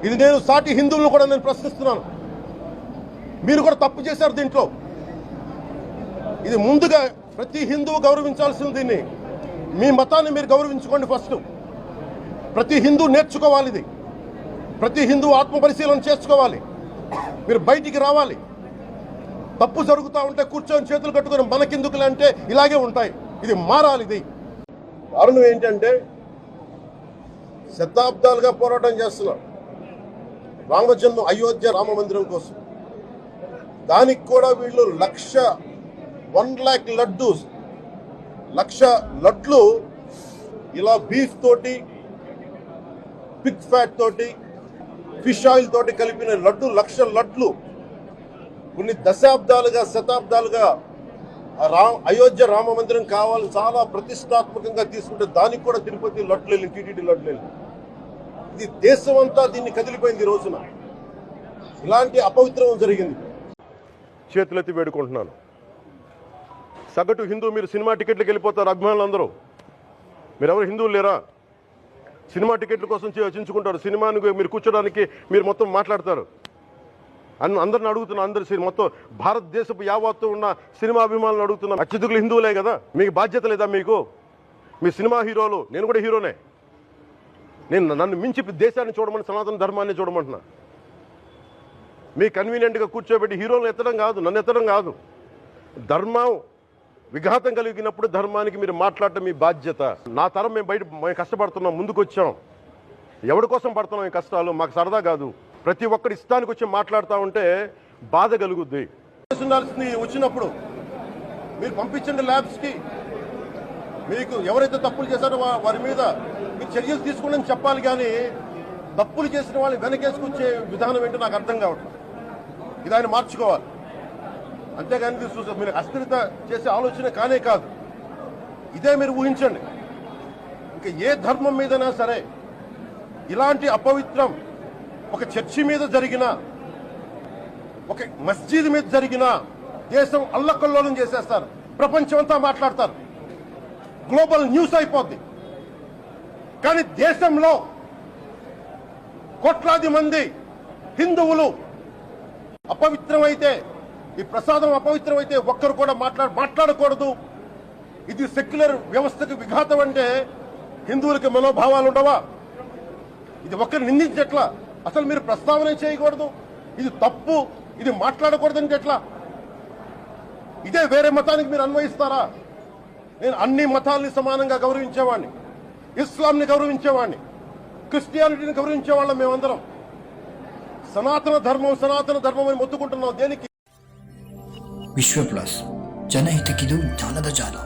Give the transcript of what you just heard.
ఇది నేను సాటి హిందువులను కూడా నేను ప్రశ్నిస్తున్నాను. మీరు కూడా తప్పు చేశారు దీంట్లో. ఇది ముందుగా ప్రతి హిందువు గౌరవించాల్సింది. దీన్ని మీ మతాన్ని మీరు గౌరవించుకోండి ఫస్ట్. ప్రతి హిందూ నేర్చుకోవాలి ఇది. ప్రతి హిందూ ఆత్మపరిశీలన చేసుకోవాలి. మీరు బయటికి రావాలి. తప్పు జరుగుతూ ఉంటే కూర్చొని చేతులు కట్టుకొని మనకెందుకులే అంటే ఇలాగే ఉంటాయి. ఇది మారాలి. ఇది కారణం ఏంటంటే శతాబ్దాలుగా పోరాటం చేస్తున్నారు రామజన్మ అయోధ్య రామ మందిరం కోసం. దానికి కూడా వీళ్ళు 1,00,000 లక్ష లడ్లు ఇలా బీఫ్ తోటి, పిగ్ ఫ్యాట్ తోటి, ఫిష్ ఆయిల్ తోటి కలిపిన లక్ష లడ్లు కొన్ని దశాబ్దాలుగా శతాబ్దాలుగా అయోధ్య రామ మందిరం కావాలి చాలా ప్రతిష్టాత్మకంగా తీసుకుంటే దానికి కూడా తిరుపతి లడ్లు వెళ్ళి, టీటీడీ లడ్లు వెళ్ళి, ఇది దేశం అంతా దీన్ని కదిలిపోయింది. ఈ రోజున ఇలాంటి అపవిత్రం జరిగింది. చేతులెత్తి వేడుకుంటున్నాను. సగటు హిందూ మీరు సినిమా టికెట్లకు వెళ్ళిపోతారు. అభిమానులు అందరూ మీరెవరు హిందువులు లేరా? సినిమా టికెట్ల కోసం చించుకుంటారు. సినిమాని మీరు కూర్చోడానికి మీరు మొత్తం మాట్లాడతారు. అందరిని అడుగుతున్నా, మొత్తం భారతదేశపు యావత్తు ఉన్న సినిమా అభిమానులు అడుగుతున్నా. అత్యధికులు హిందువులే కదా, మీకు బాధ్యత లేదా? మీకు మీ సినిమా హీరోలు, నేను కూడా హీరోనే. నన్ను మించి దేశాన్ని చూడమని, సనాతన ధర్మాన్ని చూడమంటున్నా. మీ కన్వీనియంట్గా కూర్చోబెట్టి హీరోలను ఎత్తడం కాదు, నన్ను ఎత్తడం కాదు. ధర్మం విఘాతం కలిగినప్పుడు ధర్మానికి మీరు మాట్లాడటం మీ బాధ్యత. నా తరం మేము కష్టపడుతున్నాం, ముందుకు వచ్చాం. ఎవరి కోసం పడుతున్నాం ఈ కష్టాలు? మాకు సరదా కాదు. ప్రతి ఒక్కరి ఇష్టానికి వచ్చి మాట్లాడుతూ ఉంటే బాధ కలుగుద్ది. వచ్చినప్పుడు మీరు పంపించండి ల్యాబ్స్కి. మీకు ఎవరైతే తప్పులు చేశారో వారి మీద మీరు చర్యలు తీసుకోండి చెప్పాలి. కానీ తప్పులు చేసిన వాళ్ళని వెనకేసుకొచ్చే విధానం ఏంటో నాకు అర్థం కావట్లేదు. ఇది ఆయన మార్చుకోవాలి. అంతేగాని మీరు అస్థిరత చేసే ఆలోచన కానే కాదు. ఇదే మీరు ఊహించండి. ఇంకా ఏ ధర్మం మీదైనా సరే ఇలాంటి అపవిత్రం ఒక చర్చి మీద జరిగిన, ఒక మస్జిద్ మీద జరిగిన దేశం అల్లకల్లోలం చేసేస్తారు. ప్రపంచం అంతా మాట్లాడతారు. గ్లోబల్ న్యూస్ అయిపోద్ది. కానీ దేశంలో కోట్లాది మంది హిందువులు అపవిత్రమైతే, ఈ ప్రసాదం అపవిత్రమైతే ఒక్కరు కూడా మాట్లాడకూడదు. ఇది సెక్యులర్ వ్యవస్థకు విఘాతం అంటే హిందువులకి మనోభావాలు ఉండవా? ఇది ఒక్కరు నిందించట్లా. అసలు మీరు ప్రస్తావన చేయకూడదు, ఇది తప్పు, ఇది మాట్లాడకూడదంటే ఎట్లా? ఇదే వేరే మతానికి మీరు అన్వయిస్తారా? నేను అన్ని మతాల్ని సమానంగా గౌరవించేవాడిని. ఇస్లాంని గౌరవించేవాడిని, క్రిస్టియానిటీని గౌరవించేవాళ్ళం. మేమందరం సనాతన ధర్మం అని మొత్తుకుంటున్నాం. దేనికి? ವಿಶ್ವ ಪ್ಲಸ್ ಜನಹಿತಕ್ಕಿದು ಜ್ಞಾನದ ಜಾಲ.